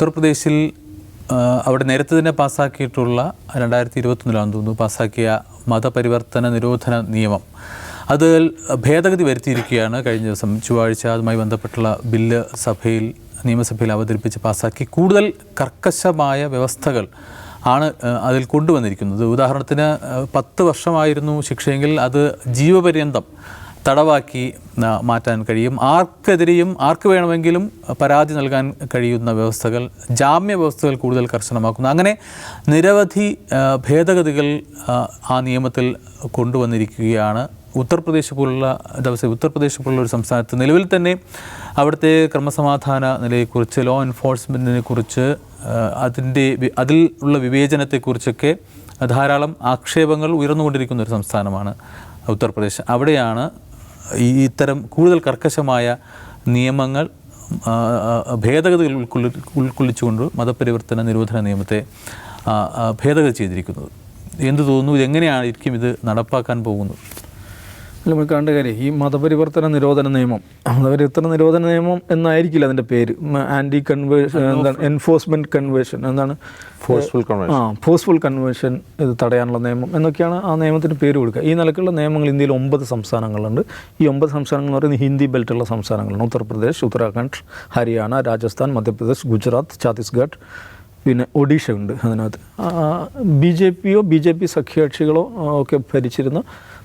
ഉത്തർപ്രദേശിൽ അവിടെ നേരത്തെ തന്നെ പാസ്സാക്കിയിട്ടുള്ള 2021 തോന്നുന്നു പാസ്സാക്കിയ മതപരിവർത്തന നിരോധന നിയമം അതിൽ ഭേദഗതി വരുത്തിയിരിക്കുകയാണ്. കഴിഞ്ഞ ദിവസം ചൊവ്വാഴ്ച അതുമായി ബന്ധപ്പെട്ടുള്ള ബില്ല് നിയമസഭയിൽ അവതരിപ്പിച്ച് പാസ്സാക്കി കൂടുതൽ കർക്കശമായ വ്യവസ്ഥകൾ ആണ് അതിൽ കൊണ്ടുവന്നിരിക്കുന്നത്. ഉദാഹരണത്തിന് 10 വർഷമായിരുന്നു ശിക്ഷയെങ്കിൽ അത് ജീവപര്യന്തം തടവാക്കി മാറ്റാൻ കഴിയും. ആർക്കെതിരെയും ആർക്ക് വേണമെങ്കിലും പരാതി നൽകാൻ കഴിയുന്ന വ്യവസ്ഥകൾ, ജാമ്യ വ്യവസ്ഥകൾ കൂടുതൽ കർശനമാക്കുന്നു. അങ്ങനെ നിരവധി ഭേദഗതികൾ ആ നിയമത്തിൽ കൊണ്ടുവന്നിരിക്കുകയാണ്. ഉത്തർപ്രദേശ് പോലുള്ള ഒരു സംസ്ഥാനത്ത് നിലവിൽ തന്നെ അവിടുത്തെ ക്രമസമാധാന നിലയെക്കുറിച്ച്, ലോ എൻഫോഴ്സ്മെൻറ്റിനെ കുറിച്ച്, അതിൽ ഉള്ള വിവേചനത്തെക്കുറിച്ചൊക്കെ ധാരാളം ആക്ഷേപങ്ങൾ ഉയർന്നുകൊണ്ടിരിക്കുന്ന ഒരു സംസ്ഥാനമാണ് ഉത്തർപ്രദേശ്. അവിടെയാണ് ഇത്തരം കൂടുതൽ കർക്കശമായ നിയമങ്ങൾ, ഭേദഗതികൾ ഉൾക്കൊള്ളിച്ചുകൊണ്ട് മതപരിവർത്തന നിരോധന നിയമത്തെ ഭേദഗതി ചെയ്തിരിക്കുന്നത്. എന്ത് തോന്നുന്നു, ഇതെങ്ങനെയായിരിക്കും ഇത് നടപ്പാക്കാൻ പോകുന്നത്? നമ്മൾ കണ്ട കാര്യം, ഈ മതപരിവർത്തന നിരോധന നിയമം എന്നായിരിക്കില്ല അതിൻ്റെ പേര്. ആൻറ്റി കൺവേർഷൻ എന്താണ്, എൻഫോഴ്സ്മെൻറ്റ് കൺവേർഷൻ എന്താണ്, ഫോഴ്സ്ഫുൾ കൺവേർഷൻ ഇത് തടയാനുള്ള നിയമം എന്നൊക്കെയാണ് ആ നിയമത്തിന് പേര് കൊടുക്കുക. ഈ നിലക്കുള്ള നിയമങ്ങൾ ഇന്ത്യയിൽ 9 സംസ്ഥാനങ്ങളുണ്ട്. ഈ 9 സംസ്ഥാനങ്ങൾ എന്ന് പറയുന്നത് ഹിന്ദി ബെൽറ്റുള്ള സംസ്ഥാനങ്ങളാണ്. ഉത്തർപ്രദേശ്, ഉത്തരാഖണ്ഡ്, ഹരിയാന, രാജസ്ഥാൻ, മധ്യപ്രദേശ്, ഗുജറാത്ത്, ഛത്തീസ്ഗഡ്, പിന്നെ ഒഡീഷ ഉണ്ട്. അതിനകത്ത് ബി ജെ പി സഖ്യകക്ഷികളോ ഒക്കെ ഭരിച്ചിരുന്ന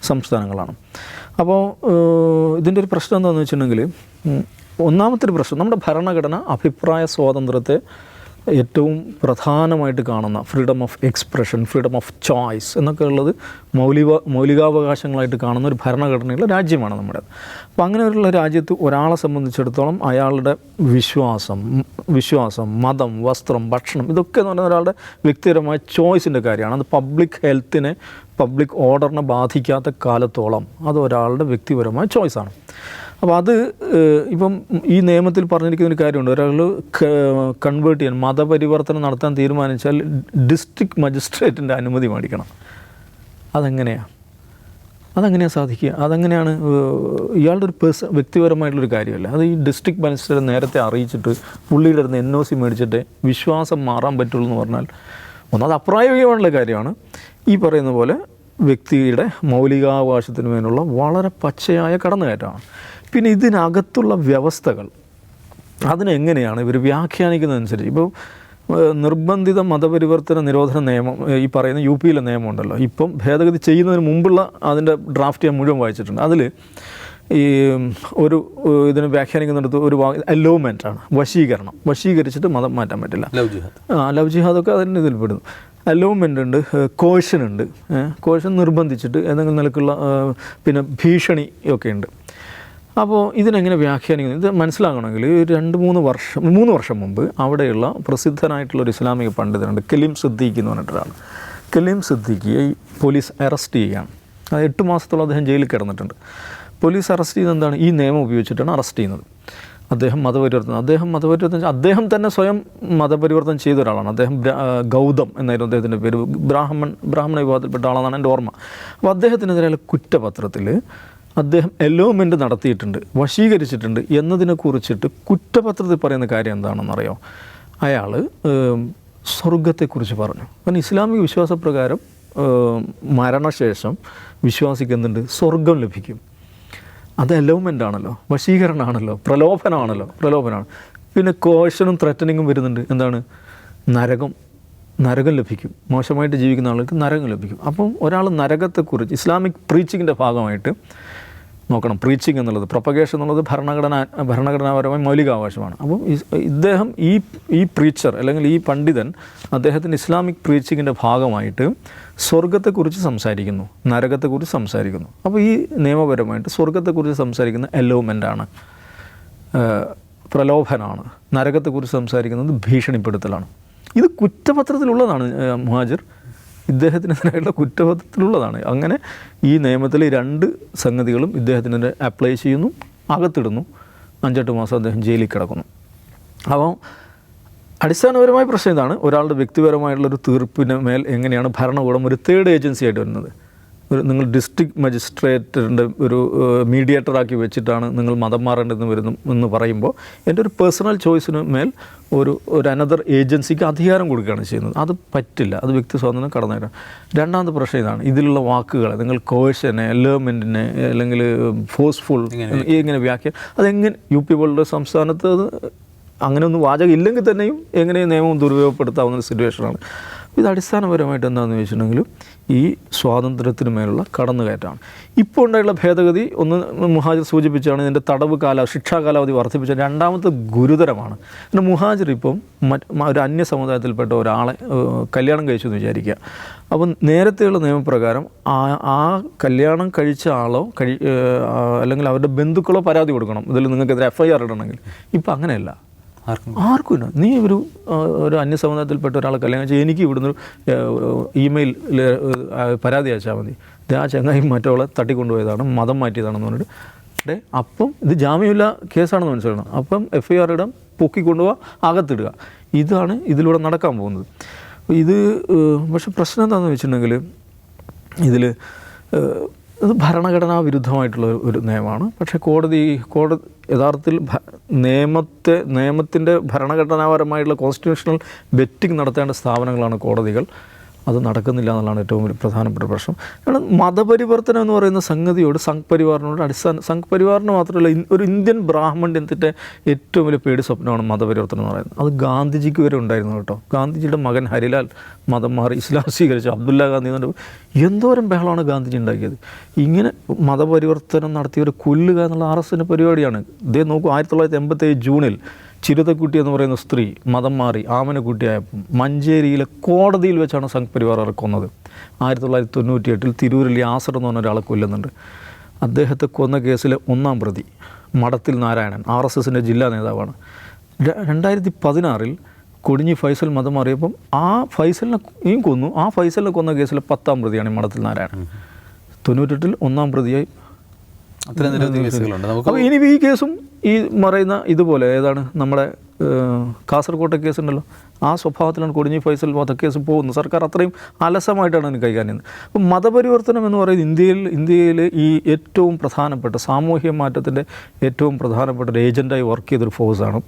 സംസ്ഥാനങ്ങളാണ്. അപ്പോൾ ഇതിൻ്റെ ഒരു പ്രശ്നം എന്താണെന്ന് വെച്ചിട്ടുണ്ടെങ്കിൽ, ഒന്നാമത്തെ ഒരു പ്രശ്നം, നമ്മുടെ ഭരണഘടന അഭിപ്രായ സ്വാതന്ത്ര്യത്തെ ഏറ്റവും പ്രധാനമായിട്ട് കാണുന്ന freedom of expression, freedom of choice എന്നൊക്കെ ഉള്ളത് മൗലികാവകാശങ്ങളായിട്ട് കാണുന്ന ഒരു ഭരണഘടനയുള്ള രാജ്യമാണ് നമ്മുടെ. അപ്പോൾ അങ്ങനെയുള്ള രാജ്യത്ത് ഒരാളെ സംബന്ധിച്ചിടത്തോളം അയാളുടെ വിശ്വാസം, മതം, വസ്ത്രം, ഭക്ഷണം, ഇതൊക്കെ എന്ന് പറയുന്ന ഒരാളുടെ വ്യക്തിപരമായ ചോയ്സിൻ്റെ കാര്യമാണ്. അത് പബ്ലിക് ഹെൽത്തിനെ, പബ്ലിക് ഓർഡറിനെ ബാധിക്കാത്ത കാലത്തോളം അത് ഒരാളുടെ വ്യക്തിപരമായ ചോയ്സാണ്. അപ്പോൾ അത് ഇപ്പം ഈ നിയമത്തിൽ പറഞ്ഞിരിക്കുന്ന ഒരു കാര്യമുണ്ട്. ഒരാൾ കൺവേർട്ട് ചെയ്യാൻ, മതപരിവർത്തനം നടത്താൻ തീരുമാനിച്ചാൽ ഡിസ്ട്രിക്ട് മജിസ്ട്രേറ്റിൻ്റെ അനുമതി മേടിക്കണം. അതെങ്ങനെയാണ് സാധിക്കുക? അതെങ്ങനെയാണ്? ഇയാളുടെ ഒരു വ്യക്തിപരമായിട്ടുള്ളൊരു കാര്യമല്ല. അത് ഈ ഡിസ്ട്രിക്ട് മജിസ്ട്രേറ്റ് നേരത്തെ അറിയിച്ചിട്ട് പുള്ളിയുടെ അടുത്ത് NOC മേടിച്ചിട്ട് വിശ്വാസം മാറാൻ പറ്റുള്ളൂ എന്ന് പറഞ്ഞാൽ ഒന്നത് അപ്രായോഗികമായിട്ടുള്ള കാര്യമാണ്. ഈ പറയുന്ന പോലെ വ്യക്തിയുടെ മൗലികാവകാശത്തിന് മേലുള്ള വളരെ പച്ചയായ കടന്നുകയറ്റമാണ്. പിന്നെ ഇതിനകത്തുള്ള വ്യവസ്ഥകൾ അതിനെങ്ങനെയാണ് ഇവർ വ്യാഖ്യാനിക്കുന്നതനുസരിച്ച്, ഇപ്പോൾ നിർബന്ധിത മതപരിവർത്തന നിരോധന നിയമം, ഈ പറയുന്ന UP-യിലെ നിയമമുണ്ടല്ലോ, ഇപ്പം ഭേദഗതി ചെയ്യുന്നതിന് മുമ്പുള്ള അതിൻ്റെ ഡ്രാഫ്റ്റ് ഞാൻ മുഴുവൻ വായിച്ചിട്ടുണ്ട്. അതിൽ ഈ ഇതിനെ വ്യാഖ്യാനിക്കുന്നിടത്ത് ഒരു അലോമെൻ്റാണ്, വശീകരിച്ചിട്ട് മതം മാറ്റാൻ പറ്റില്ല. ലവ് ജിഹാദൊക്കെ അതിൻ്റെ ഇതിൽപ്പെടുന്നു. അലോമെൻ്റ് ഉണ്ട്, കോഴ്ഷൻ ഉണ്ട്, കോഴ്ഷൻ നിർബന്ധിച്ചിട്ട് ഏതെങ്കിലും നിലക്കുള്ള, പിന്നെ ഭീഷണി ഒക്കെ ഉണ്ട്. അപ്പോൾ ഇതിനെങ്ങനെ വ്യാഖ്യാനിക്കുന്നത്, ഇത് മനസ്സിലാക്കണമെങ്കിൽ 3 വർഷം മുമ്പ് അവിടെയുള്ള പ്രസിദ്ധനായിട്ടുള്ളൊരു ഇസ്ലാമിക പണ്ഡിതനുണ്ട്, കലീം സിദ്ദീഖി എന്ന് പറഞ്ഞിട്ടൊരാൾ. കലീം സിദ്ദീഖിയെ പോലീസ് അറസ്റ്റ് ചെയ്യുകയാണ്. അത് 8 മാസത്തോളം അദ്ദേഹം ജയിലിൽ കിടന്നിട്ടുണ്ട്. പോലീസ് അറസ്റ്റ് ചെയ്യുന്നത് എന്താണ്? ഈ നിയമം ഉപയോഗിച്ചിട്ടാണ് അറസ്റ്റ് ചെയ്യുന്നത്. അദ്ദേഹം അദ്ദേഹം തന്നെ സ്വയം മതപരിവർത്തനം ചെയ്ത ഒരാളാണ്. അദ്ദേഹം ഗൗതം എന്നായിരുന്നു അദ്ദേഹത്തിൻ്റെ പേര്. ബ്രാഹ്മണ വിഭാഗത്തിൽപ്പെട്ട ആളാണെന്നാണ് എൻ്റെ ഓർമ്മ. അപ്പോൾ അദ്ദേഹത്തിനെതിരെയുള്ള കുറ്റപത്രത്തിൽ അദ്ദേഹം എലോമെൻ്റ് നടത്തിയിട്ടുണ്ട്, വശീകരിച്ചിട്ടുണ്ട് എന്നതിനെക്കുറിച്ചിട്ട് കുറ്റപത്രത്തിൽ പറയുന്ന കാര്യം എന്താണെന്നറിയോ? അയാൾ സ്വർഗത്തെക്കുറിച്ച് പറഞ്ഞു. കാരണം ഇസ്ലാമിക വിശ്വാസപ്രകാരം മരണശേഷം വിശ്വാസിക്കുന്നുണ്ട് സ്വർഗം ലഭിക്കും. അത് എലോമെൻ്റ് ആണല്ലോ, വശീകരണമാണല്ലോ, പ്രലോഭനമാണ്. പിന്നെ കോഷനും ത്രറ്റനിങ്ങും വരുന്നുണ്ട്. എന്താണ്? നരകം ലഭിക്കും. മോശമായിട്ട് ജീവിക്കുന്ന ആൾക്ക് നരകം ലഭിക്കും. അപ്പം ഒരാൾ നരകത്തെക്കുറിച്ച് ഇസ്ലാമിക് പ്രീച്ചിങ്ങിൻ്റെ ഭാഗമായിട്ട് നോക്കണം. പ്രീച്ചിങ് എന്നുള്ളത്, പ്രൊപ്പഗേഷൻ എന്നുള്ളത് ഭരണഘടനാപരമായ മൗലികാവകാശമാണ്. അപ്പം ഇദ്ദേഹം ഈ പ്രീച്ചർ അല്ലെങ്കിൽ ഈ പണ്ഡിതൻ അദ്ദേഹത്തിൻ്റെ ഇസ്ലാമിക് പ്രീച്ചിങ്ങിൻ്റെ ഭാഗമായിട്ട് സ്വർഗത്തെക്കുറിച്ച് സംസാരിക്കുന്നു, നരകത്തെക്കുറിച്ച് സംസാരിക്കുന്നു. അപ്പോൾ ഈ നിയമപരമായിട്ട് സ്വർഗത്തെക്കുറിച്ച് സംസാരിക്കുന്ന എലോമെൻ്റാണ്, പ്രലോഭനമാണ്. നരകത്തെക്കുറിച്ച് സംസാരിക്കുന്നത് ഭീഷണിപ്പെടുത്തലാണ്. ഇത് കുറ്റപത്രത്തിലുള്ളതാണ് മുഹാജിർ, ഇദ്ദേഹത്തിനെതിരായിട്ടുള്ള കുറ്റപത്രത്തിലുള്ളതാണ്. അങ്ങനെ ഈ നിയമത്തിലെ 2 സംഗതികളും ഇദ്ദേഹത്തിനെതിരെ അപ്ലൈ ചെയ്യുന്നു, അകത്തിടുന്നു. 5-8 മാസം അദ്ദേഹം ജയിലിൽ കിടക്കുന്നു. അപ്പോൾ അടിസ്ഥാനപരമായ പ്രശ്നം ഇതാണ്. ഒരാളുടെ വ്യക്തിപരമായിട്ടുള്ളൊരു തീർപ്പിന് മേൽ എങ്ങനെയാണ് ഭരണകൂടം ഒരു തേർഡ് ഏജൻസി ആയിട്ട് വരുന്നത്? നിങ്ങൾ ഡിസ്ട്രിക്ട് മജിസ്ട്രേറ്റിൻ്റെ ഒരു മീഡിയേറ്ററാക്കി വെച്ചിട്ടാണ് നിങ്ങൾ മതം മാറേണ്ടതെന്ന് വരുന്നു എന്ന് പറയുമ്പോൾ എൻ്റെ ഒരു പേഴ്സണൽ ചോയ്സിന് മേൽ ഒരു അനദർ ഏജൻസിക്ക് അധികാരം കൊടുക്കുകയാണ് ചെയ്യുന്നത്. അത് പറ്റില്ല, അത് വ്യക്തി സ്വാതന്ത്ര്യം കടന്നേരം. രണ്ടാമത്തെ പ്രശ്നം ഇതാണ്, ഇതിലുള്ള വാക്കുകൾ നിങ്ങൾ കോഴ്സിനെ, എലമെൻറ്റിനെ അല്ലെങ്കിൽ ഫോഴ്സ്ഫുൾ ഇങ്ങനെ വ്യാഖ്യാനം അതെങ്ങനെ UP പോലുള്ള സംസ്ഥാനത്ത് അത് അങ്ങനെ ഒന്നും വാചകം ഇല്ലെങ്കിൽ തന്നെയും എങ്ങനെ നിയമം ദുരുപയോഗപ്പെടുത്താവുന്ന സിറ്റുവേഷനാണ്. ഇത് അടിസ്ഥാനപരമായിട്ട് എന്താണെന്ന് വെച്ചിട്ടുണ്ടെങ്കിൽ ഈ സ്വാതന്ത്ര്യത്തിന് മേലുള്ള കടന്നുകയറ്റമാണ്. ഇപ്പോൾ ഉണ്ടായുള്ള ഭേദഗതി ഒന്ന് മുഹാജിർ സൂചിപ്പിച്ചാണ്, ഇതിൻ്റെ ശിക്ഷാ കാലാവധി വർദ്ധിപ്പിച്ച. രണ്ടാമത്തെ ഗുരുതരമാണ്. പിന്നെ മുഹാജിർ ഇപ്പം ഒരു അന്യ സമുദായത്തിൽപ്പെട്ട ഒരാളെ കല്യാണം കഴിച്ചു എന്ന് വിചാരിക്കുക. അപ്പം നേരത്തെയുള്ള നിയമപ്രകാരം ആ കല്യാണം കഴിച്ച ആളോ അല്ലെങ്കിൽ അവരുടെ ബന്ധുക്കളോ പരാതി കൊടുക്കണം, ഇതിൽ നിങ്ങൾക്കെതിരെ FIR ഇടണമെങ്കിൽ. ഇപ്പം അങ്ങനെയല്ല, ആർക്കുമില്ല. നീ ഒരു അന്യസമുദായത്തിൽപ്പെട്ട ഒരാളെ കല്യാണം വെച്ചാൽ എനിക്ക് ഇവിടുന്ന് ഇമെയിൽ പരാതി അയച്ചാൽ മതി, ആ ചങ്ങായി മറ്റവളെ തട്ടിക്കൊണ്ടുപോയതാണ്, മതം മാറ്റിയതാണെന്ന് പറഞ്ഞിട്ട് അപ്പം ഇത് ജാമ്യമില്ല കേസാണെന്ന് മനസ്സിലാക്കണം. അപ്പം FIR ഇടാം, പൊക്കിക്കൊണ്ടുപോവുക, അകത്തിടുക. ഇതാണ് ഇതിലൂടെ നടക്കാൻ പോകുന്നത്. ഇത് പക്ഷെ പ്രശ്നം എന്താണെന്ന് വെച്ചിട്ടുണ്ടെങ്കിൽ ഇതിൽ ഇത് ഭരണഘടനാ വിരുദ്ധമായിട്ടുള്ള ഒരു നിയമമാണ്. പക്ഷേ കോടതി യഥാർത്ഥത്തിൽ നിയമത്തിൻ്റെ ഭരണഘടനാപരമായിട്ടുള്ള കോൺസ്റ്റിറ്റ്യൂഷണൽ വെറ്റിംഗ് നടത്തേണ്ട സ്ഥാപനങ്ങളാണ് കോടതികൾ. അത് നടക്കുന്നില്ല എന്നുള്ളതാണ് ഏറ്റവും വലിയ പ്രധാനപ്പെട്ട പ്രശ്നം. കാരണം മതപരിവർത്തനം എന്ന് പറയുന്ന സംഗതിയോട് സംഘ് പരിവാറിനോട് സംഘ് പരിവാറിന് മാത്രമല്ല, ഒരു ഇന്ത്യൻ ബ്രാഹ്മണ്യത്തിൻ്റെ ഏറ്റവും വലിയ പേടി സ്വപ്നമാണ് മതപരിവർത്തനം എന്ന് പറയുന്നത്. അത് ഗാന്ധിജിക്ക് വരെ ഉണ്ടായിരുന്നു കേട്ടോ. ഗാന്ധിജിയുടെ മകൻ ഹരിലാൽ മതം മാറി ഇസ്ലാം സ്വീകരിച്ചു, അബ്ദുല്ല ഗാന്ധി എന്നുണ്ട്. എന്തോരം ബഹളമാണ് ഗാന്ധിജി ഉണ്ടാക്കിയത്. ഇങ്ങനെ മതപരിവർത്തനം നടത്തിയവരെ കൊല്ലുക എന്നുള്ള RSSൻ്റെ പരിപാടിയാണ്. ഇതേ നോക്കൂ, 1987 ജൂണിൽ ചിരുതക്കുട്ടി എന്ന് പറയുന്ന സ്ത്രീ മതം മാറി ആമനക്കുട്ടിയായപ്പം മഞ്ചേരിയിലെ കോടതിയിൽ വെച്ചാണ് സംഘ് പരിവാർ കൊന്നത്. 1998 തിരൂരിൽ യാസർ എന്ന് പറഞ്ഞ ഒരാളെ കൊല്ലുന്നുണ്ട്. അദ്ദേഹത്തെ കൊന്ന കേസിലെ 1-ാം പ്രതി മഠത്തിൽ നാരായണൻ, RSSൻ്റെ ജില്ലാ നേതാവാണ്. 2016 കൊടിഞ്ഞി ഫൈസൽ മതം മാറിയപ്പം ആ ഫൈസലിനെ കൊന്നു. ആ ഫൈസലിനെ കൊന്ന കേസിലെ 10-ാം പ്രതിയാണ് ഈ മഠത്തിൽ നാരായണൻ. 98 1-ാം പ്രതിയായി. അപ്പോൾ ഇനി ഈ കേസും ഈ പറയുന്ന ഇതുപോലെ ഏതാണ് നമ്മുടെ കാസർകോട്ടെ കേസുണ്ടല്ലോ, ആ സ്വഭാവത്തിലാണ് കൊടിഞ്ഞി ഫൈസൽ വധക്കേസ് പോകുന്നത്. സർക്കാർ അത്രയും അലസമായിട്ടാണ് അതിന് കൈകാര്യം ചെയ്യുന്നത്. അപ്പം മതപരിവർത്തനം എന്ന് പറയുന്നത് ഇന്ത്യയിൽ ഈ ഏറ്റവും പ്രധാനപ്പെട്ട സാമൂഹ്യ മാറ്റത്തിൻ്റെ ഏറ്റവും പ്രധാനപ്പെട്ട ഒരു ഏജൻറ്റായി വർക്ക് ചെയ്തൊരു ഫോഴ്സാണ്.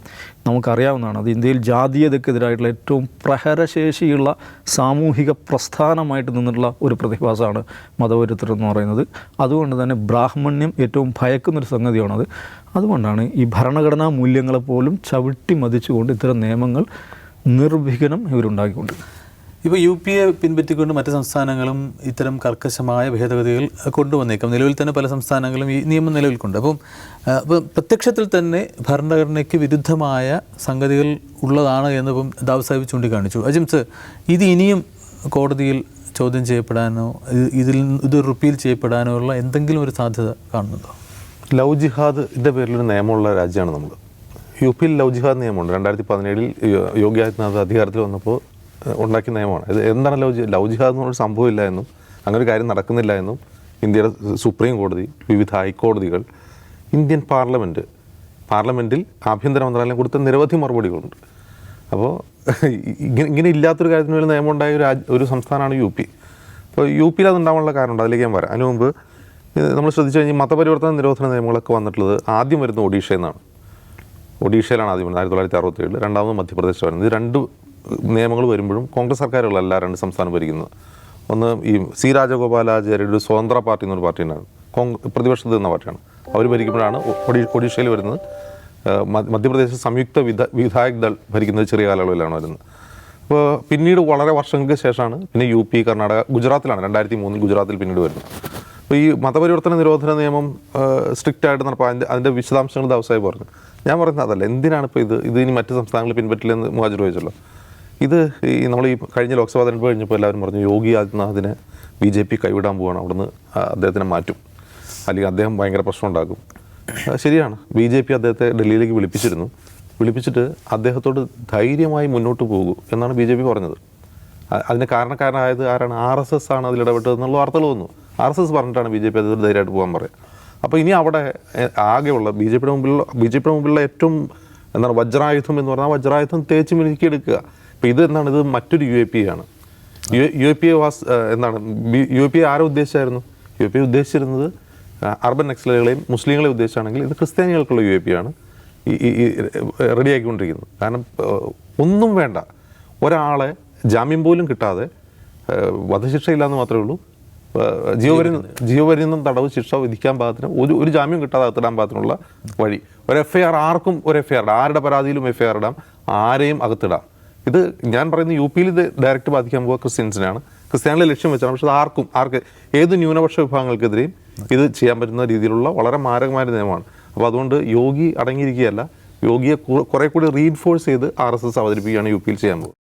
നമുക്കറിയാവുന്നതാണ്. അത് ഇന്ത്യയിൽ ജാതീയതയ്ക്കെതിരായിട്ടുള്ള ഏറ്റവും പ്രഹരശേഷിയുള്ള സാമൂഹിക പ്രസ്ഥാനമായിട്ട് നിന്നിട്ടുള്ള ഒരു പ്രതിഭാസമാണ് മതപരിവർത്തനം എന്ന് പറയുന്നത്. അതുകൊണ്ട് തന്നെ ബ്രാഹ്മണ്യം ഏറ്റവും ഭയക്കുന്നൊരു സംഗതിയാണത്. അതുകൊണ്ടാണ് ഈ ഭരണഘടനാ മൂല്യങ്ങളെപ്പോലും ചവിട്ടി മതിച്ചുകൊണ്ട് ഇത്തരം നിയമങ്ങൾ നിർവിഘ്നം ഇവരുണ്ടാക്കിക്കൊണ്ട്. ഇപ്പോൾ UP പിൻപറ്റിക്കൊണ്ട് മറ്റ് സംസ്ഥാനങ്ങളും ഇത്തരം കർക്കശമായ ഭേദഗതികൾ കൊണ്ടുവന്നേക്കാം. നിലവിൽ തന്നെ പല സംസ്ഥാനങ്ങളും ഈ നിയമം നിലവിൽ കൊണ്ട്. അപ്പം പ്രത്യക്ഷത്തിൽ തന്നെ ഭരണഘടനയ്ക്ക് വിരുദ്ധമായ സംഗതികൾ ഉള്ളതാണ് എന്നിപ്പം ദാവ് സാഹിബ് ചൂണ്ടിക്കാണിച്ചു. അജിംസ്, ഇത് ഇനിയും കോടതിയിൽ ചോദ്യം ചെയ്യപ്പെടാനോ ഇത് റിപ്പീൽ ചെയ്യപ്പെടാനോ ഉള്ള എന്തെങ്കിലും ഒരു സാധ്യത കാണുന്നുണ്ടോ? ലവ് ജിഹാദിൻ്റെ പേരിലൊരു നിയമമുള്ള രാജ്യമാണ് നമ്മൾ. UP ലവ് ജിഹാദ് നിയമമുണ്ട്. 2017 യോഗി ആദിത്യനാഥ് അധികാരത്തിൽ വന്നപ്പോൾ ഉണ്ടാക്കിയ നിയമമാണ്. ഇത് എന്താണ് ലവ് ജിഹാദ് എന്നൊരു സംഭവമില്ല എന്നും അങ്ങനെ ഒരു കാര്യം നടക്കുന്നില്ല എന്നും ഇന്ത്യയുടെ സുപ്രീം കോടതി, വിവിധ ഹൈക്കോടതികൾ, ഇന്ത്യൻ പാർലമെൻറ്റിൽ ആഭ്യന്തര മന്ത്രാലയം കൊടുത്ത നിരവധി മറുപടികളുണ്ട്. അപ്പോൾ ഇങ്ങനെ ഇല്ലാത്തൊരു കാര്യത്തിന് വേണ്ടി നിയമം ഉണ്ടായ ഒരു സംസ്ഥാനമാണ് UP. അപ്പോൾ UP അതുണ്ടാവാനുള്ള കാരണമുണ്ട്, അതിലേക്ക് ഞാൻ വരാം. അതിന് മുമ്പ് നമ്മൾ ശ്രദ്ധിച്ചു കഴിഞ്ഞാൽ മതപരിവർത്തന നിരോധന നിയമങ്ങളൊക്കെ വന്നിട്ടുള്ളത് ആദ്യം വരുന്നത് ഒഡീഷയിൽ നിന്നാണ്. ഒഡീഷയിലാണ് ആദ്യം വരുന്നത് 1967, രണ്ടാമത് മധ്യപ്രദേശ് വരുന്നത്. ഇത് 2 നിയമങ്ങൾ വരുമ്പോഴും കോൺഗ്രസ് സർക്കാരുകളല്ല 2 സംസ്ഥാനം ഭരിക്കുന്നത്. ഒന്ന് ഈ C രാജഗോപാലാചാര്യയുടെ ഒരു സ്വതന്ത്ര പാർട്ടി എന്നൊരു പാർട്ടിയാണ്, പ്രതിപക്ഷത്ത് നിന്ന പാർട്ടിയാണ്. അവർ ഭരിക്കുമ്പോഴാണ് ഒഡീഷയിൽ വരുന്നത്. മധ്യപ്രദേശ് സംയുക്ത വിധായക് ദൾ ഭരിക്കുന്നത് ചെറിയ കാലയളവിലാണ് വരുന്നത്. അപ്പോൾ പിന്നീട് വളരെ വർഷങ്ങൾക്ക് ശേഷമാണ് പിന്നെ UP, കർണാടക, ഗുജറാത്തിലാണ് 2003 ഗുജറാത്തിൽ പിന്നീട് വരുന്നത്. അപ്പോൾ ഈ മതപരിവർത്തന നിരോധന നിയമം സ്ട്രിക്റ്റ് ആയിട്ട് നടപ്പാൻ അതിൻ്റെ വിശദാംശങ്ങൾ ദാവ് സാഹിബ് പറഞ്ഞു. ഞാൻ പറയുന്നത് അതല്ല, എന്തിനാണ് ഇപ്പോൾ ഇത് ഇനി മറ്റ് സംസ്ഥാനങ്ങൾ പിൻപറ്റില്ലെന്ന് മുഹാജിർ ചോദിച്ചല്ലോ. ഇത് നമ്മൾ ഈ കഴിഞ്ഞ ലോക്സഭാ തെരഞ്ഞെടുപ്പ് കഴിഞ്ഞപ്പോൾ എല്ലാവരും പറഞ്ഞു യോഗി ആദിത്യനാഥിനെ BJP കൈവിടാൻ പോവുകയാണ്, അവിടുന്ന് അദ്ദേഹത്തിനെ മാറ്റും, അല്ലെങ്കിൽ അദ്ദേഹം ഭയങ്കര പ്രശ്നം ഉണ്ടാക്കും. ശരിയാണ്, BJP അദ്ദേഹത്തെ ഡൽഹിയിലേക്ക് വിളിപ്പിച്ചിട്ട് അദ്ദേഹത്തോട് ധൈര്യമായി മുന്നോട്ട് പോകൂ എന്നാണ് BJP പറഞ്ഞത്. അതിന് കാരണക്കാരനായത് ആരാണ്? RSS ആണ് അതിലിടപെട്ടത് എന്നുള്ള വാർത്തകൾ വന്നു. RSS പറഞ്ഞിട്ടാണ് BJP അത് ധൈര്യമായിട്ട് പോകാൻ പറയുക. അപ്പോൾ ഇനി അവിടെ ആകെയുള്ള BJPയുടെ മുമ്പിലുള്ള ഏറ്റവും എന്താണ് വജ്രായുധം എന്ന് പറഞ്ഞാൽ വജ്രായുധം തേച്ച് മിനുക്കി എടുക്കുക. ഇപ്പോൾ ഇത് എന്താണ്? ഇത് മറ്റൊരു UAP ആണ്. UAPA വാസ് എന്താണ് UAPA ആരെ ഉദ്ദേശിച്ചായിരുന്നു? UAPA ഉദ്ദേശിച്ചിരുന്നത് അർബൻ നക്സലുകളെയും മുസ്ലിങ്ങളെയും ഉദ്ദേശിച്ചാണെങ്കിൽ ഇത് ക്രിസ്ത്യാനികൾക്കുള്ള UAPA ആണ് ഈ റെഡിയാക്കിക്കൊണ്ടിരിക്കുന്നത്. കാരണം ഒന്നും വേണ്ട, ഒരാളെ ജാമ്യം പോലും കിട്ടാതെ, വധശിക്ഷയില്ലാന്ന് മാത്രമേ ഉള്ളൂ, ജീവപര്യന്തം തടവ് ശിക്ഷ വിധിക്കാൻ പാകത്തിന് ഒരു ജാമ്യം കിട്ടാതെ അകത്തിടാൻ പാകത്തിനുള്ള വഴി. ഒരു FIR, ആർക്കും ഒരു FIR ഇടാം, ആരുടെ പരാതിയിലും FIR ഇടാം, ആരെയും അകത്തിടാം. ഇത് ഞാൻ പറയുന്നത് UP-യിൽ ഇത് ഡയറക്റ്റ് ബാധിക്കാൻ പോകുക ക്രിസ്ത്യൻസിനാണ്, ക്രിസ്ത്യാനികളെ ലക്ഷ്യം വെച്ചാണ്. പക്ഷേ അത് ആർക്ക് ഏത് ന്യൂനപക്ഷ വിഭാഗങ്ങൾക്കെതിരെയും ഇത് ചെയ്യാൻ പറ്റുന്ന രീതിയിലുള്ള വളരെ മാരകമായ നിയമമാണ്. അപ്പോൾ അതുകൊണ്ട് യോഗി അടങ്ങിയിരിക്കുകയല്ല, യോഗിയെ കുറെ കൂടി റീഇൻഫോഴ്സ് ചെയ്ത് RSS അവതരിപ്പിക്കുകയാണ് UP-യിൽ ചെയ്യാൻ പോകുന്നത്.